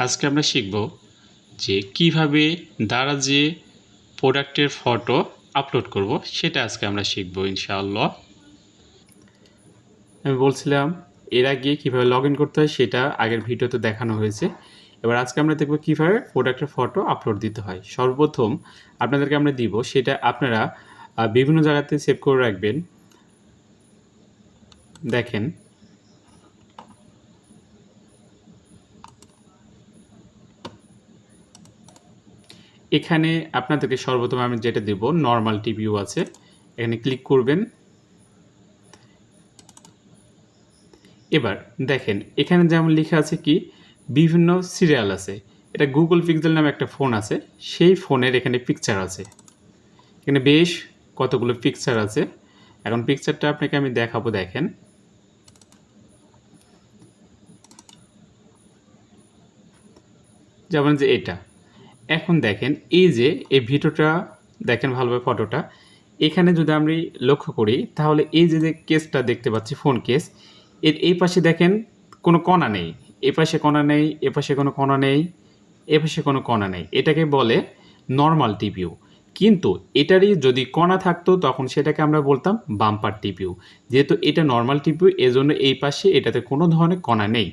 আজকে আমরা শিখব যে কিভাবে দারাজে প্রোডাক্টের ফটো আপলোড করব সেটা আজকে আমরা শিখব ইনশাআল্লাহ। আমি বলছিলাম এর আগে কীভাবে লগ ইন করতে হয় সেটা আগের ভিডিওতে দেখানো হয়েছে। এবার আজকে আমরা দেখব কীভাবে প্রোডাক্টের ফটো আপলোড দিতে হয়। সর্বপ্রথম আপনাদেরকে আমরা দিব সেটা আপনারা বিভিন্ন জায়গাতে সেভ করে রাখবেন। দেখেন এখানে আপনাদেরকে সর্বপ্রথম আমি যেটা দেব নর্মাল টিভিও আছে, এখানে ক্লিক করবেন। এবার দেখেন এখানে যেমন লেখা আছে কি বিভিন্ন সিরিয়াল আছে, এটা গুগল পিক্সেল নামে একটা ফোন আছে, সেই ফোনের এখানে পিকচার আছে, এখানে বেশ কতগুলো পিকচার আছে। এখন পিকচারটা আপনাকে আমি দেখাবো। দেখেন যেমন যে এটা, এখন দেখেন এই যে এই ভিডিওটা দেখেন ভালোভাবে ফটোটা, এখানে যদি আমি লক্ষ্য করি তাহলে এই যে যে কেসটা দেখতে পাচ্ছি ফোন কেস, এর এই পাশে দেখেন কোনো কণা নেই, এ পাশে কণা নেই, এ পাশে কোনো কণা নেই, এ পাশে কোনো কণা নেই, এটাকে বলে নর্মাল টিপিউ। কিন্তু এটারই যদি কণা থাকতো তখন সেটাকে আমরা বলতাম বাম্পার টিপিউ। যেহেতু এটা নর্মাল টিপিউ এজন্য এই পাশে এটাতে কোনো ধরনের কণা নেই।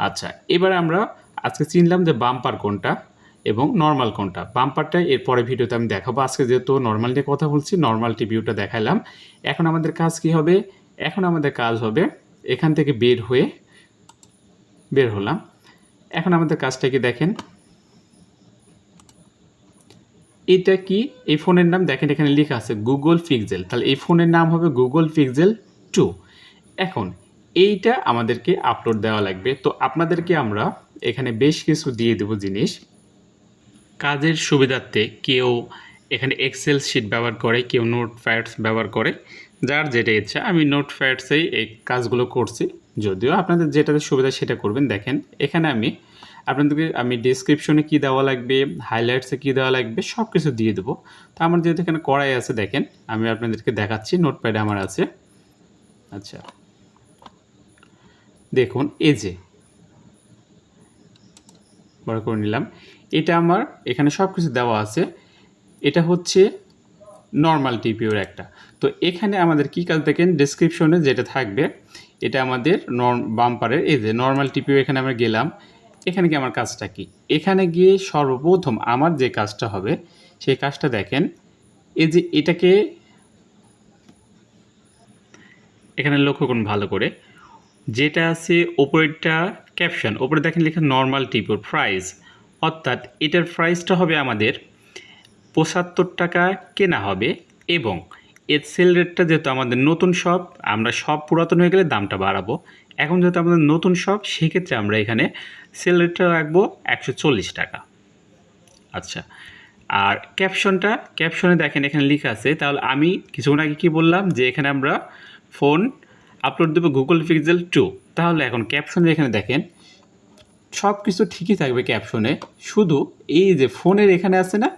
আচ্ছা, এবার আমরা আজকে চিনলাম যে বাম্পার কোনটা এবং নর্মাল কোনটা। বাম্পারটা এর পরে ভিডিওতে আমি দেখাবো। আজকে যেহেতু নর্মাল নিয়ে কথা বলছি, নর্মাল টিভিউটা দেখালাম। এখন আমাদের কাজ কি হবে? এখন আমাদের কাজ হবে এখান থেকে বের হলাম। এখন আমাদের কাজটা কি দেখেন, এটা কি এই ফোনের নাম দেখেন এখানে লেখা আছে গুগল পিক্সেল, তাহলে এই ফোনের নাম হবে গুগল পিক্সেল 2। এখন এইটা আমাদেরকে আপলোড দেওয়া লাগবে। তো আপনাদেরকে আমরা এখানে বেশ কিছু দিয়ে দেব জিনিস। কাজের সুবিধার্থে কেউ এখানে এক্সেল শিট ব্যবহার করে, কেউ নোটপ্যাডস ব্যবহার করে, যার যেটা ইচ্ছা। আমি নোটপ্যাডসেই এই কাজগুলো করছি, যদিও আপনাদের যেটাতে সুবিধা সেটা করবেন। দেখেন এখানে আপনাদেরকে আমি ডেসক্রিপশনে কী দেওয়া লাগবে, হাইলাইটসে কী দেওয়া লাগবে সব কিছু দিয়ে দেবো। তো আমার যেহেতু এখানে করাই আছে, দেখেন আমি আপনাদেরকে দেখাচ্ছি, নোটপ্যাডে আমার আছে। আচ্ছা দেখুন এই যে বড় করে নিলাম, এটা আমার এখানে সব কিছু দেওয়া আছে। এটা হচ্ছে নর্মাল টিপিওর একটা। তো এখানে আমাদের কী কাজ দেখেন, ডেসক্রিপশনে যেটা থাকবে এটা আমাদের বাম্পারের এই যে নর্মাল টিপিও। এখানে আমরা গেলাম, এখানে কি আমার কাজটা কি, এখানে গিয়ে সর্বপ্রথম আমার যে কাজটা হবে সেই কাজটা দেখেন, এই যে এটাকে এখানে লক্ষ্য করুন ভালো করে, যেটা আছে ওপরেরটা ক্যাপশন, ওপরে দেখেন লেখা নর্মাল টিপিওর প্রাইস, অর্থাৎ এটার প্রাইসটা হবে আমাদের 75 টাকা কেনা হবে। এবং এর সেল রেটটা যেহেতু আমাদের নতুন শপ, আমরা সব পুরাতন হয়ে গেলে দামটা বাড়াবো। এখন যেহেতু আমাদের নতুন শপ, সেক্ষেত্রে আমরা এখানে সেল রেটটা রাখবো 140 টাকা। আচ্ছা, আর ক্যাপশনে দেখেন এখানে লেখা আছে, তাহলে আমি কিছুক্ষণ আগে কী বললাম যে এখানে আমরা ফোন আপলোড দেবো গুগল পিক্সেল 2। তাহলে এখন ক্যাপশনে এখানে দেখেন সব কিছু ঠিকই থাকবে ক্যাপশনে, শুধু এই যে ফোনের এখানে আছে না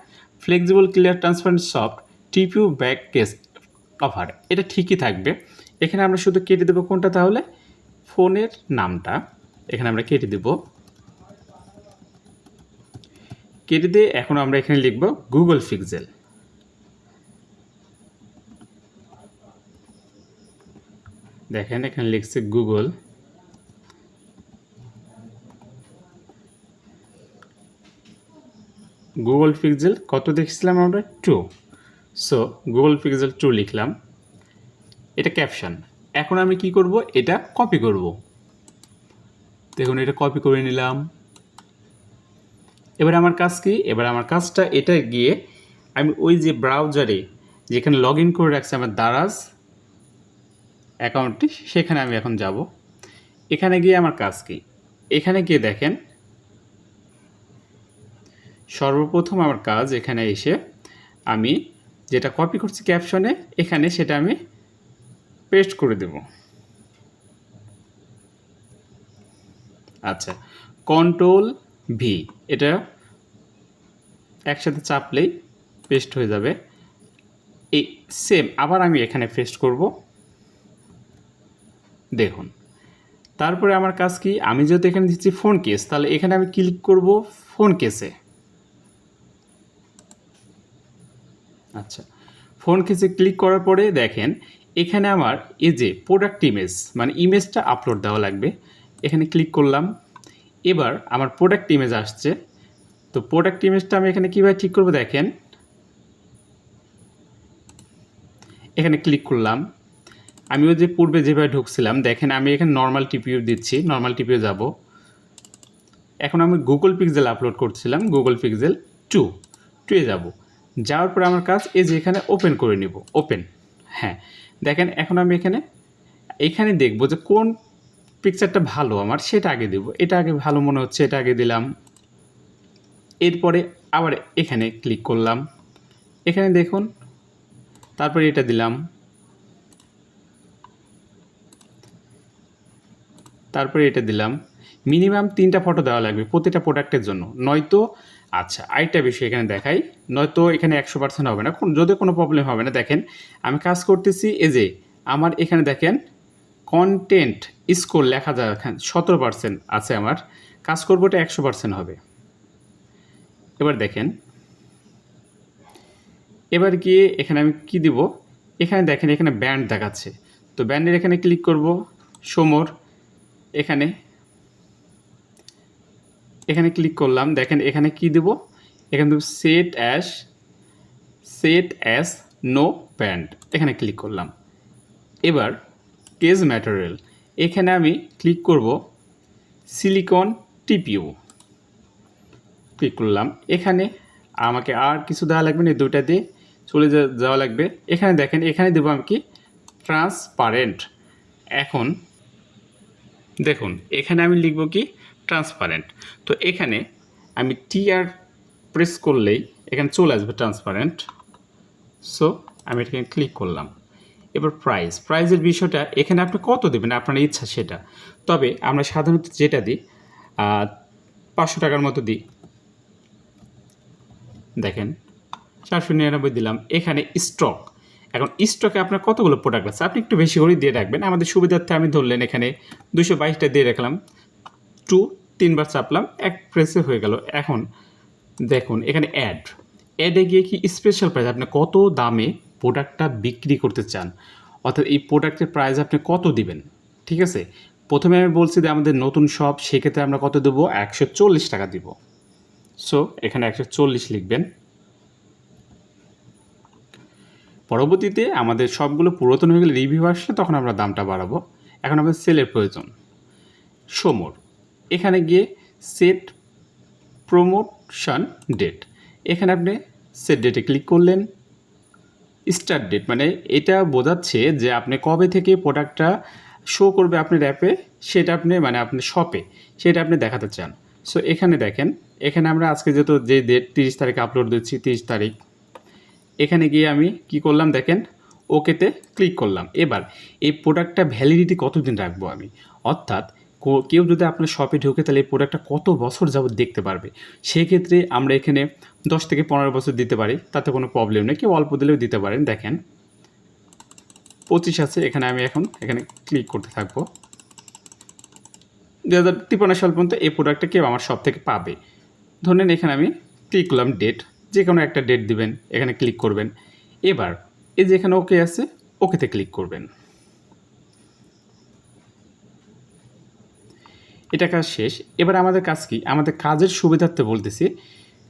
flexible clear transparent soft TPU back case cover, এটা ঠিকই থাকবে। এখানে আমরা শুধু কেটে দেবো কোনটা, তাহলে ফোনের নামটা এখানে আমরা কেটে দেব। কেটে দিয়ে এখন আমরা এখানে লিখব গুগল পিক্সেল। দেখেন এখানে লিখছে গুগল পিক্সেল কত দেখছিলাম আমরা 2। সো গুগল পিক্সেল 2 লিখলাম, এটা ক্যাপশন। এখন আমি কি করব, এটা কপি করব। দেখুন এটা কপি করে নিলাম। এবার আমার কাজ কি, এবার আমার কাজটা এটা গিয়ে আমি ওই যে ব্রাউজারে যেখানে লগ ইন করে রাখছি আমার দারাজ অ্যাকাউন্টটি, সেখানে আমি এখন যাব। এখানে গিয়ে আমার কাজ কি, এখানে গিয়ে দেখেন সর্বপ্রথম আমার কাজ এখানে এসে আমি যেটা কপি করছি ক্যাপশনে, এখানে সেটা আমি পেস্ট করে দেব। আচ্ছা, কন্ট্রোল ভি, এটা একসাথে চাপলেই পেস্ট হয়ে যাবে। এই সেম আবার আমি এখানে পেস্ট করব। দেখুন তারপরে আমার কাজ কি, আমি যেহেতু এখানে দিচ্ছি ফোন কেস, তাহলে এখানে আমি ক্লিক করব ফোন কেসে। আচ্ছা, ফোন কেসে ক্লিক করার পরে দেখেন এখানে আমার এই যে প্রোডাক্ট ইমেজ, মানে ইমেজটা আপলোড দেওয়া লাগবে। এখানে ক্লিক করলাম, এবার আমার প্রোডাক্ট ইমেজ আসছে। তো প্রোডাক্ট ইমেজটা আমি এখানে কীভাবে ঠিক করব দেখেন, এখানে ক্লিক করলাম। আমিও যে পূর্বে যেভাবে ঢুকছিলাম দেখেন, আমি এখানে নর্মাল টিপিও দিচ্ছি, নর্মাল টিপিও যাব। এখন আমি গুগল পিক্সেল আপলোড করছিলাম, গুগল পিক্সেল 2 যাব। যাওয়ার পরে আমার কাজ এই যে এখানে ওপেন করে নিব, ওপেন। হ্যাঁ, দেখেন এখন আমি এখানে দেখব যে কোন পিকচারটা ভালো আমার, সেটা আগে দেব। এটা আগে ভালো মনে হচ্ছে, এটা আগে দিলাম। এরপরে আবার এখানে ক্লিক করলাম, এখানে দেখুন, তারপরে এটা দিলাম, তারপরে এটা দিলাম। মিনিমাম 3টা ফটো দেওয়া লাগবে প্রতিটা প্রোডাক্টের জন্য, নয়তো আচ্ছা আরেকটা বিষয় এখানে দেখাই, নয়তো এখানে 100% হবে না, যদি কোনো প্রবলেম হবে না। দেখেন আমি কাজ করতেছি, এই যে আমার এখানে দেখেন কন্টেন্ট স্কোর লেখা যায়, এখানে 17% আছে আমার, কাজ করবো এটা 100% হবে। এবার দেখেন, এবার গিয়ে এখানে আমি কি দিব, এখানে দেখেন এখানে ব্যান্ড দেখাচ্ছে, তো ব্যান্ডের এখানে ক্লিক করব, সমর, এখানে ক্লিক করলাম। দেখেন এখানে কি দেব, এখানে দেব সেট অ্যাস নো ব্যান্ড, এখানে ক্লিক করলাম। এবার কেস ম্যাটেরিয়াল, এখানে আমি ক্লিক করব সিলিকন টিপিও, ক্লিক করলাম। এখানে আমাকে আর কিছু দেওয়া লাগবে না, দুইটা দিয়ে চলে যাওয়া লাগবে। এখানে দেখেন এখানে দেবো আমি কি ট্রান্সপারেন্ট। এখন দেখুন এখানে আমি লিখব কি ট্রান্সপারেন্ট। তো এখানে আমি টিআর প্রেস করলেই এখানে চলে আসবে ট্রান্সপারেন্ট। সো আমি এখানে ক্লিক করলাম। এবার প্রাইজের বিষয়টা এখানে আপনি কত দেবেন আপনার ইচ্ছা সেটা, তবে আমরা সাধারণত যেটা দিই 500 টাকার মতো দিই। দেখেন 499 দিলাম। এখানে স্টক, এখন স্টকে আপনার কতগুলো প্রোডাক্ট আছে আপনি একটু বেশি করে দিয়ে রাখবেন, আমাদের সুবিধার্থে আমি ধরলেন এখানে 222টা দিয়ে রাখলাম। 3বার চাপলাম, এক প্রেসে হয়ে গেল। এখন দেখুন এখানে অ্যাডে গিয়ে কি স্পেশাল প্রাইস, আপনি কত দামে প্রোডাক্টটা বিক্রি করতে চান, অর্থাৎ এই প্রোডাক্টের প্রাইস আপনি কত দিবেন। ঠিক আছে, প্রথমে আমি বলছি যে আমাদের নতুন শপ, সেক্ষেত্রে আমরা কত দেবো, 140 টাকা দিব। সো এখানে 140 লিখবেন। পরবর্তীতে আমাদের সবগুলো পুরাতন হয়ে গেলে রিভিউ আসলে তখন আমরা দামটা বাড়াবো। এখন আমাদের সেলের প্রয়োজন, সমর, এখানে গিয়ে সেট প্রমোশন ডেট, এখানে আপনি সেট ডেটে ক্লিক করলেন। স্টার্ট ডেট মানে এটা বোঝাচ্ছে যে আপনি কবে থেকে প্রোডাক্টটা শো করবে আপনার অ্যাপে, সেটা আপনি মানে আপনার শপে সেটা আপনি দেখাতে চান। সো এখানে দেখেন, এখানে আমরা আজকে যেহেতু যে ডেট 30 তারিখে আপলোড দিচ্ছি, 30 তারিখ, এখানে গিয়ে আমি কি করলাম দেখেন, ওকেতে ক্লিক করলাম। এবার এই প্রোডাক্টটা ভ্যালিডিটি কতদিন রাখবো আমি, অর্থাৎ কেউ যদি আপনার শপে ঢুকে তাহলে এই প্রোডাক্টটা কত বছর যাবত দেখতে পারবে, সেক্ষেত্রে আমরা এখানে 10 থেকে 15 বছর দিতে পারি, তাতে কোনো প্রবলেম নেই, কেউ অল্প দিলেও দিতে পারেন। দেখেন 25 আছে, এখানে আমি এখানে ক্লিক করতে থাকবো। 2053 সাল পর্যন্ত এই প্রোডাক্টটা কেউ আমার শপ থেকে পাবে। ধরেন এখানে আমি ক্লিক করলাম ডেট, যে কোনো একটা ডেট দিবেন, এখানে ক্লিক করবেন। এবার এই যে এখানে ওকে আছে, ওকেতে ক্লিক করবেন। এটা কাজ শেষ। এবার আমাদের কাজ কি, আমাদের কাজের সুবিধার্থে বলতেছি,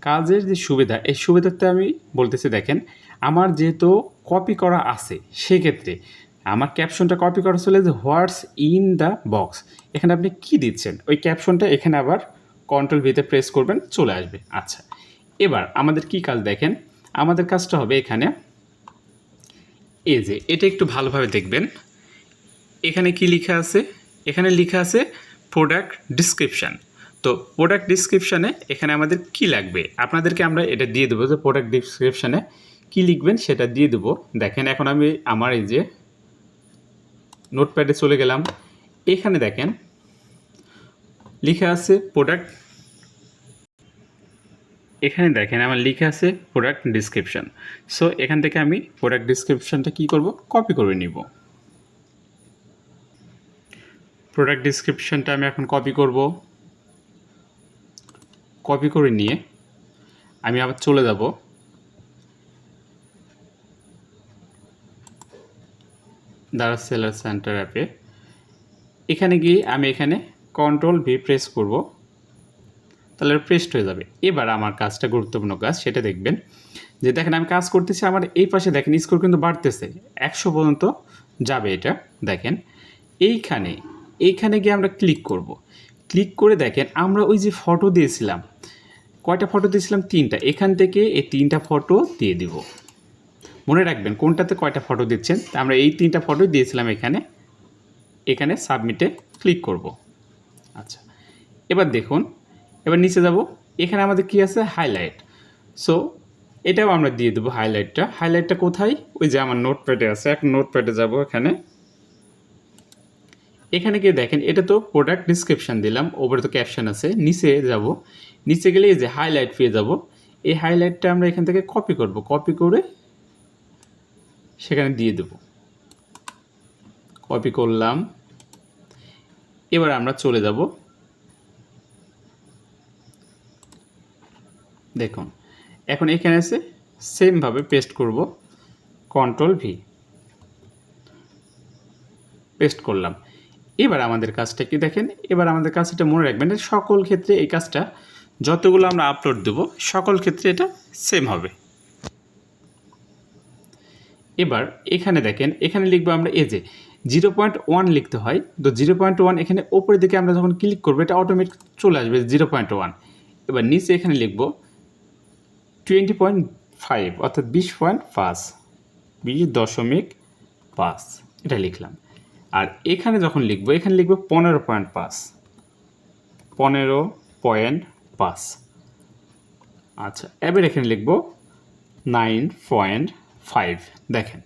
কাজের যে সুবিধা, এই সুবিধার্থে আমি বলতেছি দেখেন, আমার যেহেতু কপি করা আছে, সেক্ষেত্রে আমার ক্যাপশনটা কপি করা চলে যে হোয়াটস ইন দ্য বক্স, এখানে আপনি কি দিচ্ছেন ওই ক্যাপশনটা এখানে আবার কন্ট্রোল ভিতে প্রেস করবেন, চলে আসবে। আচ্ছা, এবার আমাদের কি কাজ দেখেন, আমাদের কাজটা হবে এখানে, এই যে এটা একটু ভালোভাবে দেখবেন, এখানে কি লেখা আছে, এখানে লেখা আছে প্রোডাক্ট ডিসক্রিপশান। তো প্রোডাক্ট ডিসক্রিপশানে এখানে আমাদের কি লাগবে, আপনাদেরকে আমরা এটা দিয়ে দেবো যে প্রোডাক্ট ডিসক্রিপশানে কি লিখবেন সেটা দিয়ে দেবো। দেখেন এখন আমি আমার এই যে নোটপ্যাডে চলে গেলাম, এখানে দেখেন লেখা আছে প্রোডাক্ট, এখানে দেখেন আমার লেখা আছে প্রোডাক্ট ডিসক্রিপশান। সো এখান থেকে আমি প্রোডাক্ট ডিসক্রিপশানটা কী করব, কপি করে নিব। প্রোডাক্ট ডিসক্রিপশনটা আমি এখন কপি করব। কপি করে নিয়ে আমি আবার চলে যাব দারাজ সেলার সেন্টার অ্যাপে। এখানে গিয়ে আমি এখানে কন্ট্রোল-V প্রেস করব, তাহলে প্রেসড হয়ে যাবে। এবার আমার কাজটা গুরুত্বপূর্ণ কাজ, সেটা দেখবেন যে দেখেন আমি কাজ করতেছি, আমার এই পাশে দেখেন স্কোর কিন্তু বাড়তেছে, 100 পর্যন্ত যাবে এটা। দেখেন এইখানে গিয়ে আমরা ক্লিক করব। ক্লিক করে দেখেন আমরা ওই যে ফটো দিয়েছিলাম, কয়টা ফটো দিয়েছিলাম? 3টা। এখান থেকে এই 3টা ফটো দিয়ে দিব। মনে রাখবেন কোনটাতে কয়টা ফটো দিচ্ছেন। আমরা এই 3টা ফটো দিয়েছিলাম এখানে সাবমিটে ক্লিক করব। আচ্ছা, এবার দেখুন, এবার নিচে যাব, এখানে আমাদের কি আছে? হাইলাইট। সো এটাও আমরা দিয়ে দেবো হাইলাইটটা কোথায়? ওই যে আমার নোটপ্যাডে আছে, এখন নোটপ্যাডে যাব। এখানে গিয়ে দেখেন এটা তো প্রোডাক্ট ডিসক্রিপশান দিলাম, ওপরে তো ক্যাপশন আছে। নিচে যাব, নিচে গেলে এই যে হাইলাইট পেয়ে যাব। এই হাইলাইটটা আমরা এখান থেকে কপি করব, কপি করে সেখানে দিয়ে দেব। কপি করলাম। এবার আমরা চলে যাব, দেখুন এখন এখানে এসে সেমভাবে পেস্ট করব, কন্ট্রোল-V পেস্ট করলাম। এবার আমাদের কাজটা কি দেখেন, এবার আমাদের কাজটা মনে রাখবেন সকল ক্ষেত্রে এই কাজটা যতগুলো আমরা আপলোড দেব সকল ক্ষেত্রে এটা সেম হবে। এবার এখানে দেখেন, এখানে লিখবো আমরা এই যে 0.1 লিখতে হয়, তো 0.1 এখানে ওপরের দিকে আমরা যখন ক্লিক করবো এটা অটোমেটিক চলে আসবে 0.1। এবার নিচে এখানে লিখবো 20.5 অর্থাৎ 20.5, 20.5 এটা লিখলাম। আর এখানে যখন লিখবো, এখানে লিখবো 15.5, 15.5। আচ্ছা, এবার এখানে লিখবো 9.5। দেখেন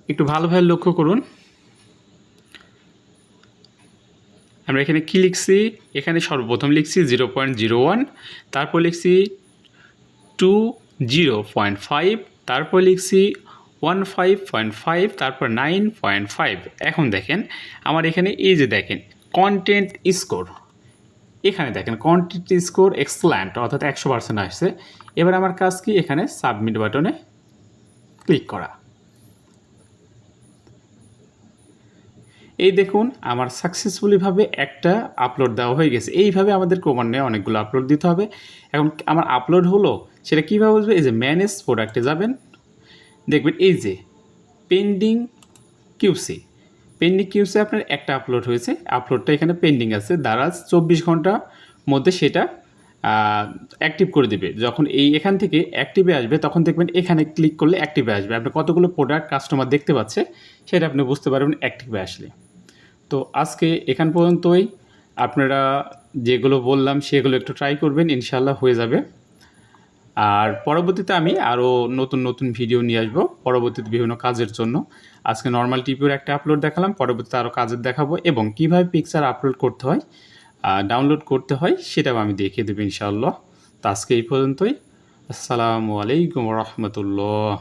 একটু ভালোভাবে লক্ষ্য করুন, আমরা এখানে কি লিখছি? এখানে সর্বপ্রথম লিখছি 0.01, তারপর লিখছি 20.5, তারপর লিখছি 15.5, তারপর 9.5। এখন দেখেন আমার এখানে এই যে দেখেন কন্টেন্ট স্কোর, এখানে দেখেন কন্টেন্ট স্কোর এক্সেলেন্ট অর্থাৎ 100% আসছে। এবার আমার কাজ কি? এখানে সাবমিট বাটনে ক্লিক করা। এই দেখুন আমার সাকসেসফুলিভাবে একটা আপলোড দেওয়া হয়ে গেছে। এইভাবে আমাদের ক্রমান্বয়ে অনেকগুলো আপলোড দিতে হবে। এখন আমার আপলোড হলো সেটা কীভাবে বুঝবে? এই যে ম্যানেজ প্রোডাক্টে যাবেন, দেখবেন এই যে পেন্ডিং কিউসি, আপনার একটা আপলোড হয়েছে, আপলোডটা এখানে পেন্ডিং আছে। দারাজ 24 ঘন্টার মধ্যে সেটা অ্যাক্টিভ করে দেবে। যখন এখান থেকে অ্যাক্টিভে আসবে তখন দেখবেন এখানে ক্লিক করলে অ্যাক্টিভে আসবে। আপনি কতগুলো প্রোডাক্ট কাস্টমার দেখতে পাচ্ছে সেটা আপনি বুঝতে পারবেন অ্যাক্টিভে আসলে। তো আজকে এখান পর্যন্তই। আপনারা যেগুলো বললাম সেগুলো একটু ট্রাই করবেন, ইনশাল্লাহ হয়ে যাবে। আর পরবর্তীতে আমি আরও নতুন ভিডিও নিয়ে আসবো পরবর্তীতে বিভিন্ন কাজের জন্য। আজকে নর্মাল টিপির একটা আপলোড দেখালাম, পরবর্তীতে আরও কাজের দেখাবো এবং কীভাবে পিকচার আপলোড করতে হয়, ডাউনলোড করতে হয় সেটাও আমি দেখিয়ে দেবো ইনশাআল্লাহ। তো আজকে এই পর্যন্তই। আসসালামু আলাইকুম রহমতুল্লাহ।